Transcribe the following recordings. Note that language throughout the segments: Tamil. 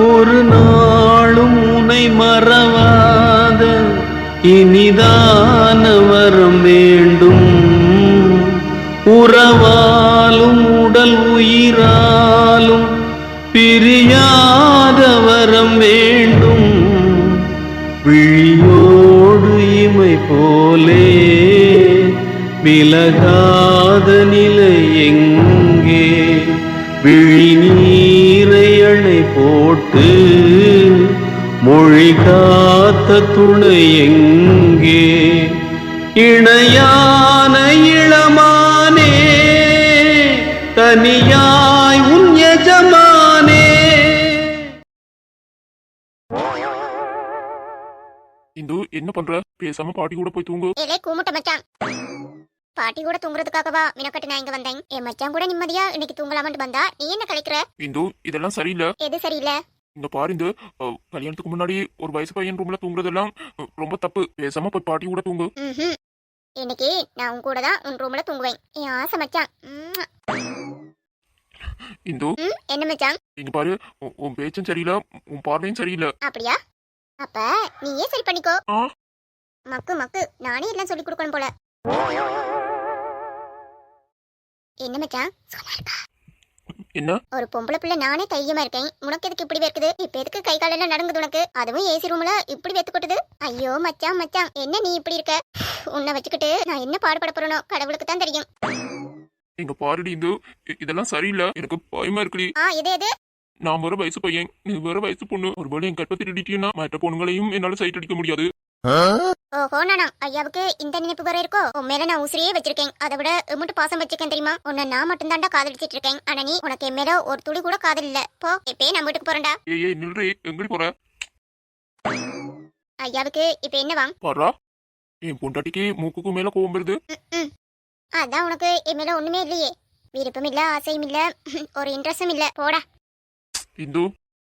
ஒரு நாளும் உனை மறவாத இனிதான வரம் வேண்டும். உறவாலும் உடல் உயிராலும் பிரியாத வரம் வேண்டும். விழியோடு இமை போலே விலகாத நிலை எங்கே? விழி நீரை அணை போட்டு மொழி காத்த துணை எங்கே? இணையான இளமானே தனியாய் உன் எஜமானே. இந்து என்ன பண்ற? பேசாம பாட்டி கூட போய் தூங்கு. ஏலே கூமுட்ட மச்சான், பாட்டி கூட தூங்குறதுக்காகவா மினக்கட்டு நான் இங்க வந்தேன். என் மச்சான் கூட நிம்மதியா இன்னைக்கு தூங்கலாமட்டு வந்தா நீ என்ன கலைக்கிற? இந்து இதெல்லாம் சரியில்லை. எது சரியில்லை? இந்த பாரு இந்து, கல்யாணத்துக்கு முன்னாடி ஒரு வயசு பையன் ரூம்ல தூங்குறதெல்லாம் ரொம்ப தப்பு. பேசாம போய் பாட்டி கூட தூங்கு. இன்னைக்கு நான் உன் கூட தான் உன் ரூம்ல தூங்குவேன். என் ஆசை மச்சான். இந்து என்ன மச்சான்? இங்க பாரு, உன் பேச்சும் சரியில்லை, உன் பார்வையும் சரியில்லை. அப்படியா? அப்ப நீயே சரி பண்ணிக்கோ. மக்கு மக்கு நானே எல்லாம் சொல்லி கொடுக்கணும் போல. என்ன மச்சான்? என்ன? ஒரு பொம்பளை பிள்ளை நானே தைரியமா இருக்கேன், உனக்கு எதுக்கு இப்படி வேர்க்குது? இப்ப எதுக்கு கை காலெல்லாம் நடங்குது உனக்கு? அதுவும் ஏசி ரூம்ல இப்படி வெத்து கொட்டுது. ஐயோ மச்சான் மச்சான், என்ன நீ இப்படி இருக்க? உன்னை வச்சுக்கிட்டு நான் என்ன பாடுபட போறனோ கடவுளுக்கு தான் தெரியும். இங்க பாருடி இந்து, இதெல்லாம் சரியில்லை. எனக்கு பயமா இருக்குடி. எது எது? நான் வேற வயசு பையன், நீ வேற வயசு பொண்ணு. ஒருவேளை என் கற்பை திருடிட்டீங்கன்னா மற்ற பொண்ணுங்களையும் என்னால சைட் அடிக்க முடியாது. ஓஹோ, நானா ஐயாவுக்கு இந்த நினைப்பு வேற இருக்கோ? உன் மேல நான் உசிரியே வச்சிருக்கேன், அதை விட எம்முட்டு பாசம் வச்சிருக்கேன் தெரியுமா? உன்னை நான் மட்டும் தாண்டா காதலிச்சிட்டு இருக்கேன். ஆனா நீ, உனக்கு என் மேல ஒரு துளி கூட காதல் இல்ல. போ, இப்பே நான் வீட்டுக்கு போறேன்டா. ஏய் நில்றே, எங்கடி போற? ஐயாவுக்கு இப்ப என்ன வாங்க பாரா, என் பொண்டாட்டிக்கு மூக்குக்கு மேல கோவம் வருது. அதான் உனக்கு என் மேல ஒண்ணுமே இல்லையே. விருப்பம் இல்ல, ஆசையும் இல்ல, ஒரு இன்ட்ரெஸ்டும் இல்ல. போடா. இந்து,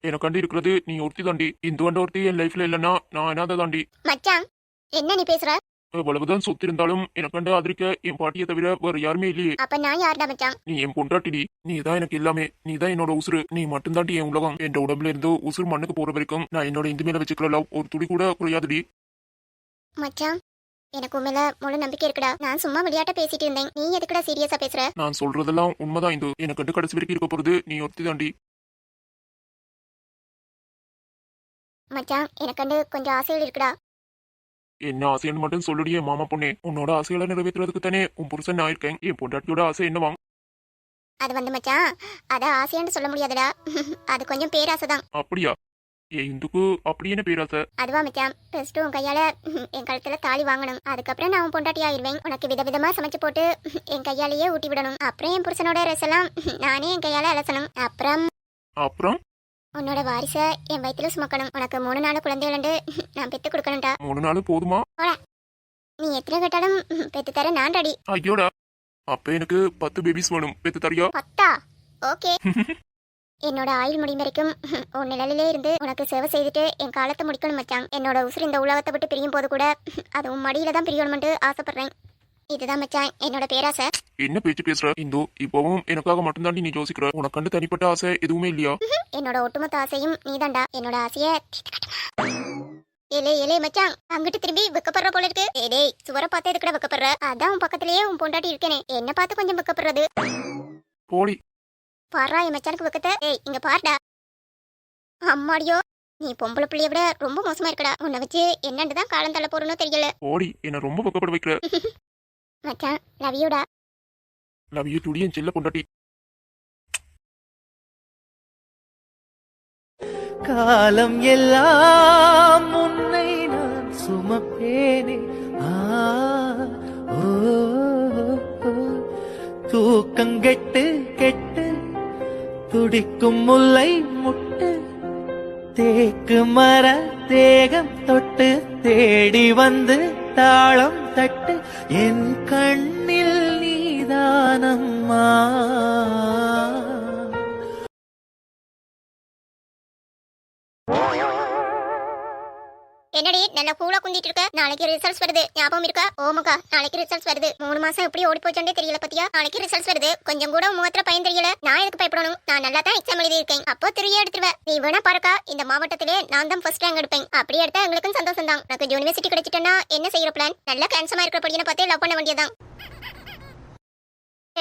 எனக்காண்டி இருக்கிறது நீ ஒருத்தி தாண்டி. இந்து வண்ட ஒருத்தி என் லைஃப்ல இல்லன்னா நான் என்னாத தாண்டி. மச்சான் என்ன நீ பேசுற? எவ்வளவுதான் சொத்து இருந்தாலும் எனக்காண்டு ஆதரிக்க என் பாட்டியை தவிர வேற யாருமே இல்லையே. அப்ப நான் யாருடா மச்சான்? நீ என் பொண்டாட்டிடி. நீ தான் எனக்கு எல்லாமே. நீ தான் என்னோட உசுறு. நீ மட்டும் தாண்டி என் உலகம். என் உடம்புல இருந்து உசுறு மண்ணுக்கு போற வரைக்கும் நான் என்னோட இந்து மேல வச்சுக்கிற லவ் ஒரு துளி கூட குறையாதுடி. மச்சான் எனக்கு உன் மேல முழு நம்பிக்கை இருக்குடா. நான் சும்மா விளையாட்ட பேசிட்டு இருந்தேன், நீ எதுக்குடா சீரியஸா பேசுற? நான் சொல்றதெல்லாம் உண்மைதான் இந்து. எனக்கு கடைசி வரைக்கும் இருக்க போறது நீ ஒருத்தி தாண்டி. மச்சான் எனக்கு கொஞ்சம் ஆசைகள் இருக்குடா. என்ன ஆசைன்னு மட்டும் சொல்லுடி என் மாமா பொண்ணே. உன்னோட ஆசைகளை நிறைவேற்றுறதுக்கு தானே உன் புருஷன் நான் இருக்கேன். என் பொண்டாட்டியோட ஆசை என்னவாங்க? அது வந்து மச்சான், அத ஆசையான்னு சொல்ல முடியாதுடா. அது கொஞ்சம் பேராசைதான். அப்படியா? ஏன் இந்துக்கு அப்படி என்ன பேராசை? அதுவா மச்சான், ஃபர்ஸ்ட் உன் கையால என் கழுத்துல தாலி வாங்கணும். அதுக்கப்புறம் நான் உன் பொண்டாட்டி ஆயிடுவேன். உனக்கு விதவிதமா சமைச்சு போட்டு என் கையாலேயே ஊட்டி விடணும். அப்புறம் என் புருஷனோட ரசலாம் நானே என் கையால அலசணும். அப்புறம் உன்னோட வாரிச என் வயிற்றுல சுமக்கணும். உனக்கு 3 நாள் குழந்தைகளு நான் பெத்து கொடுக்கணும்டா. 3 நாள் போதுமா? நீ எத்தனை கேட்டாலும் பெத்து தர நான் ரெடி. ஐயோடா, அப்ப எனக்கு 10 பேபிஸ் வேணும். பெத்து தரியா? 10? ஓகே. என்னோட ஆயுள் முடியும் வரைக்கும் உன் நிழலிலே இருந்து உனக்கு சேவை செய்துட்டு என் காலத்தை முடிக்கணும் மச்சான். என்னோட உசுறு இந்த உலகத்தை விட்டு பிரியும் போது கூட அது உன் மடியில தான் பிரியணும்னு ஆசைப்படுறேன். இதுதான் மச்சான் என்னோட பேராசை. என்ன பேச்சு பேசுற இந்து? இப்பவும் எனக்காக மட்டும்தாண்டி நீ யோசிக்கிற. உனக்கு கண்டு தனிப்பட்ட ஆசை எதுவுமே இல்லையா? என்னோட ஒட்டுமொத்த ஆசையும் நீதான்டா. என்னோட ஆசைய ஏலே ஏலே மச்சான், அங்கிட்டு திரும்பி வெக்கப்படுற போல இருக்கு. ஏடே, சுவரை பார்த்து எதுக்குடா வெக்கப்படுற? அதான் உன் பக்கத்திலேயே உன் பொண்டாட்டி இருக்கேனே, என்ன பார்த்து கொஞ்சம் வெக்கப்படுறது. போடி. பாரா என் மச்சானுக்கு வெக்கத்தை. ஏய் இங்க பாருடா. அம்மாடியோ, நீ பொம்பளை பிள்ளைய விட ரொம்ப மோசமா இருக்கடா. உன்னை வச்சு என்னன்னு தான் காலம் தள்ள போறனோ தெரியல. போடி, என்ன ரொம்ப வெக்கப்பட வைக்கிற. மச்சான் லவ் யூடா. லவ் யூ டுடி என் செல்ல பொண்டாட்டி. காலம் எல்லாம் உன்னை நான் சுமப்பேனே. தூக்கங்கெட்டு கெட்டு துடிக்கும் முல்லை முட்டு தேக்கு மர தேகம் தொட்டு தேடி வந்து தாளம் தட்டு என் கண்ணில் நீதானம்மா. என்னடி நல்ல நல்லா கூலா குந்திட்டு இருக்க. நாளைக்கு ரிசல்ட்ஸ் வருது, ஞாபகம் இருக்கா? ஓமக்கா, நாளைக்கு ரிசல்ட்ஸ் வருது. 3 மாசம் எப்படி ஓடி போச்சே தெரியல பத்தியா. நாளைக்கு ரிசல்ட்ஸ் வருது, கொஞ்சம் கூட முகத்துல பயம் தெரியல. நான் எதுக்கு பயப்படணும்? நான் நல்லா தான் எக்ஸாம் எழுதி இருக்கேன். அப்போ திரும்ப எடுத்துருவேன். நீ வேணா பாருக்கா, இந்த மாவட்டத்திலே நான் தான் ஃபர்ஸ்ட் ரேங்க் எடுப்பேன். அப்படி எடுத்தா எங்களுக்கும் சந்தோஷம் தான். எனக்கு யூனிவர்சிட்டி கிடைச்சிட்டேன்னா என்ன செய்யற பிளான்? நல்லா கேன்சமா இருக்கிற பையனை பார்த்து லவ் பண்ண வேண்டியதான்.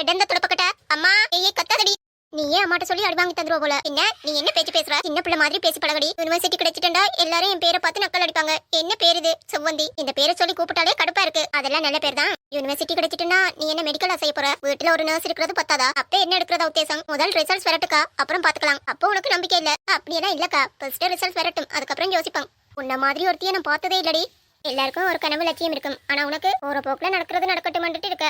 எடந்த துடப்பக்கட்ட அம்மா ஏய் கத்தாதடி. நீ ஏன் அம்மாட்ட சொல்லி அடி வாங்கி தந்துருவ போல. என்ன நீ என்ன பேச்சு பேசுற? சின்ன பிள்ளை மாதிரி பேசி பழகடி. யூனிவர்சிட்டி கிடைச்சிட்டா எல்லாரும் என் பேரை பார்த்து நக்கல் அடிப்பாங்க. என்ன பேர் இது? செவ்வந்தி. இந்த பேரை சொல்லி கூப்பிட்டாலே கடுப்பா இருக்கு. அதெல்லாம் நல்ல பேர் தான். யூனிவர்சிட்டி கிடைச்சிட்டா நீ என்ன மெடிக்கலா செய்ய போற? வீட்டுல ஒரு நர்ஸ் இருக்கிறது பத்தாதா? அப்ப என்ன எடுக்கிறதா உத்தேசம்? முதல் ரிசல்ட்ஸ் வரட்டுக்கா, அப்புறம் பாத்துக்கலாம். அப்போ உனக்கு நம்பிக்கை இல்ல? அப்படியெல்லாம் இல்லக்கா, ஃபர்ஸ்ட் ரிசல்ட்ஸ் வரட்டும், அதுக்கப்புறம் யோசிப்பாங்க. உன்ன மாதிரி ஒருத்தியை நான் பார்த்ததே இல்லடி. எல்லாருக்கும் ஒரு கனவு லட்சியம் இருக்கும். ஆனா உனக்கு ஒரு போக்குல நடக்கிறது நடக்கட்டும் இருக்க.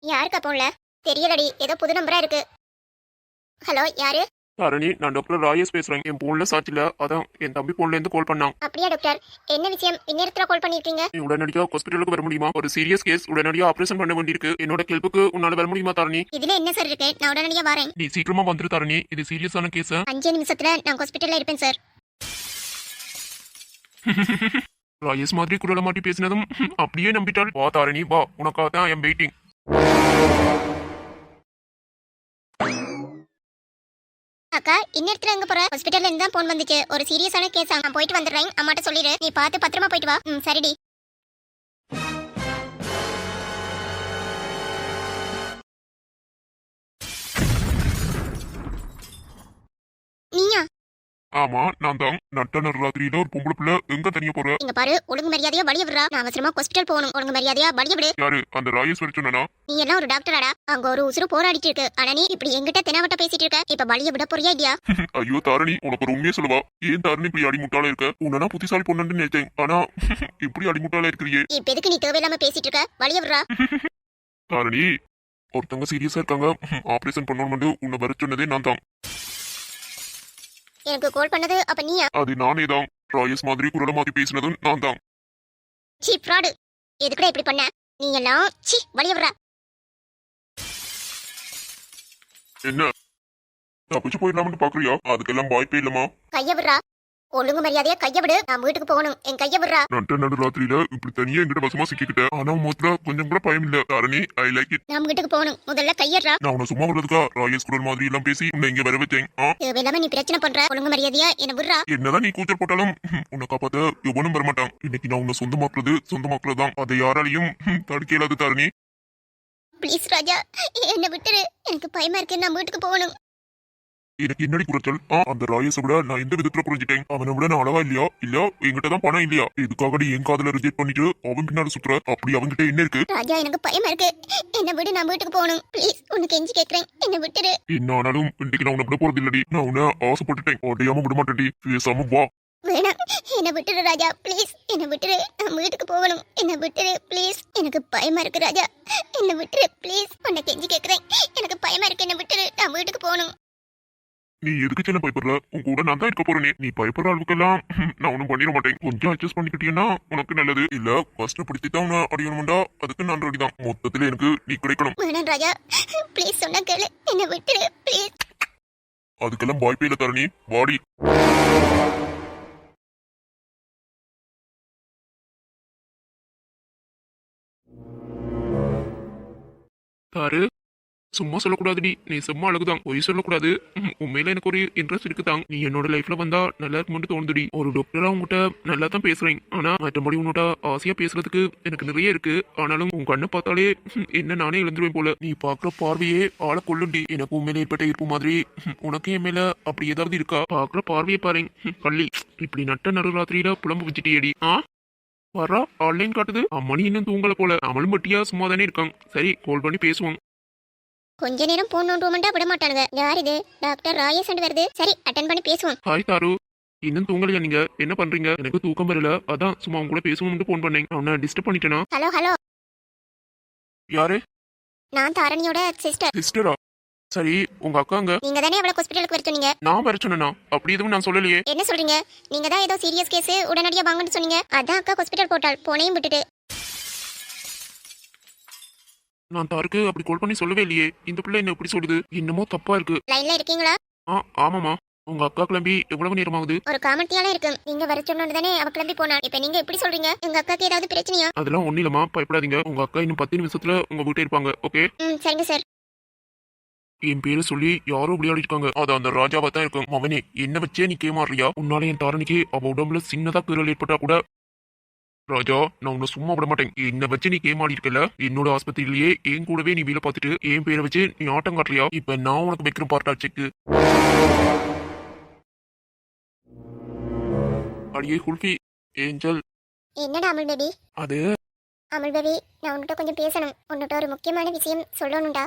யாருக்கா போன்ல? தெரியலடி, ஏதோ புது நம்பரா இருக்கு. ஹலோ, யாரு? தாரணி, நான் டாக்டர் ராயஸ் பேசுறேன். என் போன்ல சாட்சில அதான் என் தம்பி போன்ல இருந்து கால் பண்ணான். அப்படியா டாக்டர்? என்ன விஷயம்? இந்நேரத்துல கால் பண்ணிருக்கீங்க? நீ உடனடியா ஹாஸ்பிட்டலுக்கு வர முடியுமா? ஒரு சீரியஸ் கேஸ், உடனடியா ஆபரேஷன் பண்ண வேண்டியிருக்கு. என்னோட கேள்விக்கு உன்னால வர முடியுமா தாரணி? இதுல என்ன சார் இருக்கு? நான் உடனடியா வரேன். நீ சீக்கிரமா வந்துரு தாரணி, இது சீரியஸான கேஸ். 5 நிமிஷத்துல நான் ஹாஸ்பிட்டல்ல இருப்பேன் சார். ராயஸ் மாதிரி குரல மாட்டி பேசினதும் அப்படியே நம்பிட்டாள். வா தாரணி வா, உனக்காக தான் ஐ எம் வெயிட்டிங். அக்கா, இந்நேரத்துல எங்க போற? ஹாஸ்பிட்டல்ல இருந்து தான் போன் வந்துச்சு. ஒரு சீரியஸான கேஸ். நான் போயிட்டு வந்துடுறேன். அம்மாட்ட சொல்லிடு. நீ பார்த்து பத்திரமா போயிட்டு வா. சரிடி. நீயா? ஆமா, நான் தான். நட்ட ராத்திரியில ஒரு பொம்பளை பிள்ளை எங்க தனியா போற? இங்க பாரு, ஒழுங்கு மரியாதையா வழிய விடுறா. நான் அவசரமா ஹாஸ்பிட்டல் போகணும். ஒழுங்கு மரியாதையா வழிய விடு. யாரு? அந்த ராயஸ் வர சொன்னா? நீ எல்லாம் ஒரு டாக்டராடா? அங்க ஒரு உசுறு போராடிட்டு இருக்கு. ஆனா நீ இப்படி எங்கிட்ட தெனாவட்ட பேசிட்டு இருக்க. இப்ப வழிய விட போறியா இல்லையா? ஐயோ தாரணி, உனக்கு ஒரு உண்மையே சொல்லவா? ஏன் தாரணி இப்படி அடிமுட்டால இருக்க? உன்னா புத்திசாலி பொண்ணுன்னு நினைச்சேன், ஆனா இப்படி அடிமுட்டால இருக்கிறியே. இப்ப எதுக்கு நீ தேவையில்லாம பேசிட்டு இருக்க? வழிய விடுறா. தாரணி, ஒருத்தவங்க சீரியஸா இருக்காங்க, ஆபரேஷன் பண்ணணும். உன்னை வர சொன்னதே நான் தான். எனக்கு கால் பண்ணது அப்ப நீயா? அது நானே தான். ராயஸ் மாதிரி குரல மாத்தி பேசினதும் நான் தான். சீ ஃப்ராடு. எதுக்குடா இப்படி பண்ண? நீ எல்லாம் சீ வழிய விடுறா. என்ன தப்பிச்சு போயிடலாம்னு பாக்குறியா? அதுக்கெல்லாம் வாய்ப்பே இல்லமா. கைய விடுறா. ஒழுங்கு மரியாதையா கைய விடு. நான் வீட்டுக்கு போகணும். என் கைய விடுறா. நடு ராத்திரியில இப்படி தனியா எங்கிட்ட வசமா சிக்கிக்கிட்ட. ஆனா மொத்தல கொஞ்சம் கூட பயம் இல்ல. Dharani, I like it. நான் வீட்டுக்கு போகணும். முதல்ல கையறா. நான் உன்னை சும்மா விடுறதுக்கா ராயஸ் குரல் மாதிரி எல்லாம் பேசி உன்னை இங்க வர வச்சேன். தேவையில்லாம நீ பிரச்சனை பண்ற. ஒழுங்கு மரியாதையா என்ன விடுறா. என்னதான் நீ கூச்சல் போட்டாலும் உன்னை காப்பாத்த எவனும் வரமாட்டான். இன்னைக்கு நான் உன்னை சொந்தமாக்குறது தான். அதை யாராலையும் தடுக்க இயலாது தாரணி. ப்ளீஸ் ராஜா, என்ன விட்டுரு. எனக்கு பயமா இருக்கு. நான் வீட்டுக்கு போகணும். எனக்கு என்னடி குறைச்சல்? அந்த ராயஸை விட நான் எந்த விதத்துல புரிஞ்சுட்டேன்? அவனை விட நான் அளவா இல்லையா? இல்ல என்கிட்ட தான் பணம் இல்லையா? இதுக்காக நீ என் காதல ரிஜெக்ட் பண்ணிட்டு அவன் பின்னால சுத்துற? அப்படி அவன்கிட்ட என்ன இருக்கு? ராஜா, எனக்கு பயமா இருக்கு. என்ன விடு, நான் வீட்டுக்கு போகணும். ப்ளீஸ், உனக்கு கெஞ்சி கேக்குறேன். என்ன விட்டுரு. என்ன ஆனாலும் இன்னைக்கு நான் உன்னை விட போறது இல்லடி. நான் உன்னை ஆசைப்பட்டுட்டேன். உடையாம விட மாட்டேன்டி. பேசாம வா. வேணாம், என்ன விட்டுரு ராஜா. ப்ளீஸ் என்ன விட்டுரு. நான் வீட்டுக்கு போகணும். என்ன விட்டுரு ப்ளீஸ். எனக்கு பயமா இருக்கு ராஜா. என்ன விட்டுரு ப்ளீஸ். உன்னை கெஞ்சி கேக்குறேன். எனக்கு பயமா இருக்கு. என்ன விட்டுரு. நான் வீட்டுக்கு போகணும். நீ எதுக்கு சின்ன பயப்படுற? உன் கூட நான் தான் இருக்க போறேனே. நீ பயப்படுற அளவுக்கெல்லாம் நான் ஒன்னும் பண்ணிட மாட்டேன். கொஞ்சம் அட்ஜஸ்ட் பண்ணிக்கிட்டீங்கன்னா உனக்கு நல்லது. இல்ல கஷ்டப்படுத்தி தான் உன்னை அடிக்கணும்டா, அதுக்கு நான் ரெடி தான். மொத்தத்துல எனக்கு நீ கிடைக்கணும். வேணாம் ராஜா, ப்ளீஸ் சொன்னா கேளு. என்ன விட்டுரு ப்ளீஸ். அதுக்கெல்லாம் வாய்ப்பே இல்ல தரணி. வாடி. தாரு, சும்மா சொல்லக்கூடாதுடி. நீ சும்மா அழகுதான், பொய் சொல்லக்கூடாது. உண்மையில எனக்கு ஒரு இன்ட்ரெஸ்ட் இருக்குதான். நீ என்னோட லைஃப்ல வந்தா நல்லா இருக்கும்னு தோணுதுடி. ஒரு டாக்டரா உங்ககிட்ட நல்லா தான் பேசுறேன். ஆனா மற்றபடி உன்னோட ஆசையா பேசுறதுக்கு எனக்கு நிறைய இருக்கு. ஆனாலும் உன் கண்ணை பார்த்தாலே என்ன நானே இழந்துருவேன் போல. நீ பாக்குற பார்வையே ஆளை கொள்ளுண்டி. எனக்கு உண்மையில ஏற்பட்ட இருப்பு மாதிரி உனக்கு என் மேல அப்படி ஏதாவது இருக்கா? பாக்குற பார்வையை பாரு கள்ளி. இப்படி நட்ட நடுராத்திரியில புலம்பு வச்சுட்டியடி. வர்றா, ஆன்லைன் காட்டுது. அம்மணி இன்னும் தூங்கல போல. அவளும் பட்டியா சும்மா தானே இருக்காங்க. சரி, கால் பண்ணி பேசுவோம். கொஞ்ச நேரம் போன் நோண்டுவோம்டா விட மாட்டானுங்க. யார் இது? டாக்டர் ராயஸ் வருது. சரி, அட்டன் பண்ணி பேசுவோம். ஹாய் தாரு, இன்னும் தூங்கலையா நீங்க? என்ன பண்றீங்க? எனக்கு தூக்கம் வரல, அதான் சும்மா உங்க கூட பேசுவோம்னு போன் பண்ணேன். அவனை டிஸ்டர்ப் பண்ணிட்டேனா? ஹலோ ஹலோ, யாரு? நான் தாரணியோட சிஸ்டர். சிஸ்டரா? சரி, உங்க அக்காங்க? நீங்க தானே அவளை ஹாஸ்பிட்டலுக்கு வர சொன்னீங்க. நான் வர சொன்னா? அப்படி எதுவும் நான் சொல்லலையே. என்ன சொல்றீங்க? நீங்க தான் ஏதோ சீரியஸ் கேஸ் உடனடியா வாங்கன்னு சொன்னீங்க. அதான் அக்கா ஹாஸ்பிட்டல் போட்டாள். போனையும் விட்டுட்டு. நான் தாருக்கு அப்படி கால் பண்ணி சொல்லவே இல்லையே. இந்த பிள்ளை என்ன இப்படி சொல்லுது? என்னமோ தப்பா இருக்கு. லைன்ல இருக்கீங்களா? ஆமாமா. உங்க அக்கா கிளம்பி எவ்வளவு நேரம் ஆகுது? ஒரு காமெடியால இருக்கு. நீங்க வர சொன்னோன்னு தானே அவ கிளம்பி போனா. இப்ப நீங்க எப்படி சொல்றீங்க? எங்க அக்காக்கு ஏதாவது பிரச்சனையா? அதெல்லாம் ஒண்ணு இல்லம்மா, பயப்படாதீங்க. உங்க அக்கா இன்னும் 10 நிமிஷத்துல உங்க வீட்டை இருப்பாங்க. ஓகே? சரிங்க சார். என் பேரை சொல்லி யாரோ விளையாடி இருக்காங்க. அது அந்த ராஜாவா தான் இருக்கும். அவனே என்ன வச்சே நீ கேமாறியா? உன்னால என் தாரணிக்கு அவ உடம்புல சின்னதா கீறல் ஏற்பட்டா கூட ராஜா, நான் உன்னை சும்மா விட மாட்டேன். என்ன வச்சு நீ கேமாடி இருக்கல, என்னோட ஆஸ்பத்திரியிலேயே என் கூடவே நீ வேலை பார்த்துட்டு என் பேரை வச்சு நீ ஆட்டம் காட்டுறியா? இப்ப நான் உனக்கு வைக்கிற பார்ட்டா செக்கு. அடியே குல்ஃபி, ஏஞ்சல். என்னடா அமுல் பேபி? அது அமுல் பேபி, நான் உன்கிட்ட கொஞ்சம் பேசணும். உன்கிட்ட ஒரு முக்கியமான விஷயம் சொல்லணும்டா.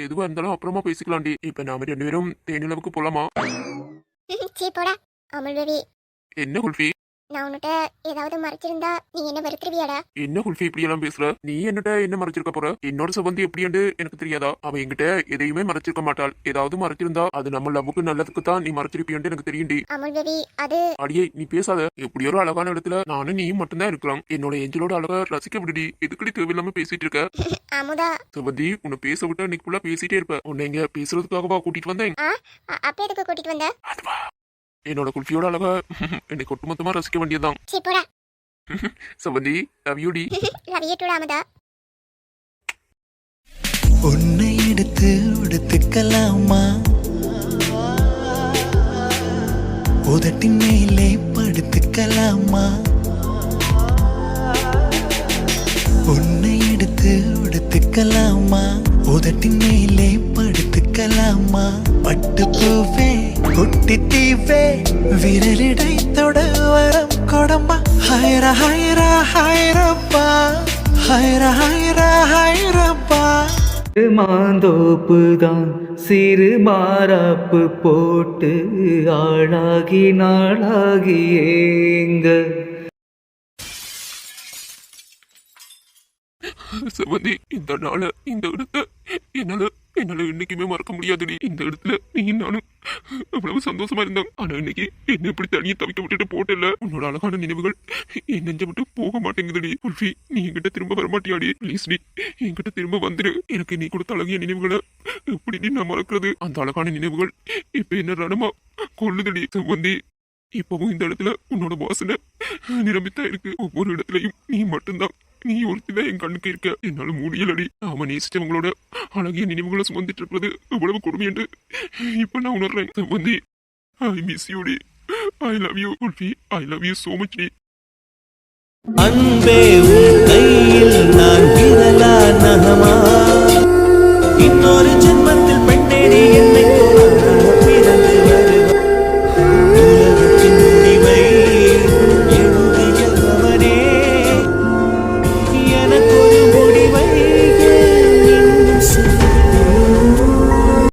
எதுவா இருந்தாலும் அப்புறமா பேசிக்கலாம்டி. இப்ப நாம 2 பேரும் தேனிலவுக்கு போலாமா? சீ போடா. அமுல் பேபி, என்ன குல்ஃபி? நான் உன்கிட்ட ஏதாவது மறைச்சிருந்தா நீ என்ன வெறுத்துருவியாடா? என்ன குல்ஃபி இப்படி எல்லாம் பேசுற? நீ என்னட்ட என்ன மறைச்சிருக்க போற? என்னோட சம்பந்தி எப்படியாண்டு எனக்கு தெரியாதா? அவ என்கிட்ட எதையுமே மறைச்சிருக்க மாட்டாள். ஏதாவது மறைச்சிருந்தா அது நம்ம லவ்வுக்கு நல்லதுக்கு தான் நீ மறைச்சிருப்பியாண்டு எனக்கு தெரியும்டி. அமுல் பேபி, அது அடியே நீ பேசாத. எப்படியோ ஒரு அழகான இடத்துல நானும் நீயும் மட்டும்தான் இருக்கலாம். என்னோட ஏஞ்சலோட அழகா ரசிக்க விடுடி. எதுக்கடி தேவையில்லாம பேசிட்டு இருக்க? அமுதா. சம்பந்தி, உன்னை பேச விட்டா இன்னைக்கு ஃபுல்லா பேசிட்டே இருப்ப. உன்னை இங்க பேசுறதுக்காகவா கூட்டிட்டு வந்தேன்? அப்ப எதுக்கு கூட்டிட்டு வந்த? அதுவா, என்னோட குல்ஃபியோட அழகா என்னை ஒட்டுமொத்தமா ரசிக்க வேண்டியதுதான். சீ போடா. சம்பந்தி, லவ் யூ டி. Love you too Amutha. உன்னை எடுத்து உடுத்துக்கலாமா, உதட்டின் மேலே படுத்துக்கலாமா, உன்னை எடுத்து உடுத்துக்கலாமா, உதட்டின் மேலே படுத்துக்கலாமா, பட்டு பூவே குட்டி தீவே விரலிடை தொட வரம் கொடம்பா, ஹைரா ஹைரா ஹைரப்பா, ஹைரா ஹைரா ஹைரப்பா. மாந்தோப்புதான் சிறு மாறாப்பு போட்டு ஆளாகி நாளாகி ஏங்க. சம்பந்தி, இந்த நாள இந்த இடத்த என்னால இன்னைக்குமே மறக்க முடியாதுடி. இந்த இடத்துல நீ நானும் அவ்வளவு சந்தோஷமா இருந்தோம். ஆனா இன்னைக்கு என்ன இப்படி தனியை தவிக்க விட்டுட்டு போட்டல. உன்னோட அழகான நினைவுகள் என் நெஞ்ச விட்டு போக மாட்டேங்குதுடி. குல்ஃபி, நீ என்கிட்ட திரும்ப வரமாட்டியாடி? ப்ளீஸ் டி, என்கிட்ட திரும்ப வந்துரு. எனக்கு நீ கொடுத்த அழகிய நினைவுகளை எப்படி நான் மறக்கிறது? அந்த அழகான நினைவுகள் இப்ப என்ன ரணமா கொள்ளுதடி. சம்பந்தி, இப்பவும் இந்த இடத்துல உன்னோட வாசனை நிரம்பித்தான் இருக்கு. ஒவ்வொரு இடத்துலயும் நீ மட்டும்தான். நீ ஒருத்திதான் என் கண்ணுக்கு இருக்க. என்னால முடியலடி. நாம நேசிச்சவங்களோட அழகிய நினைவுகளை சுமந்துட்டு இருப்பது எவ்வளவு கொடுமை என்று இப்ப நான் உணர்றேன். சம்பந்தி, ஐ மிஸ் யூ டி. I love you kulfi. I love you so much டி. அன்பே உன் கையில் நான் விரலான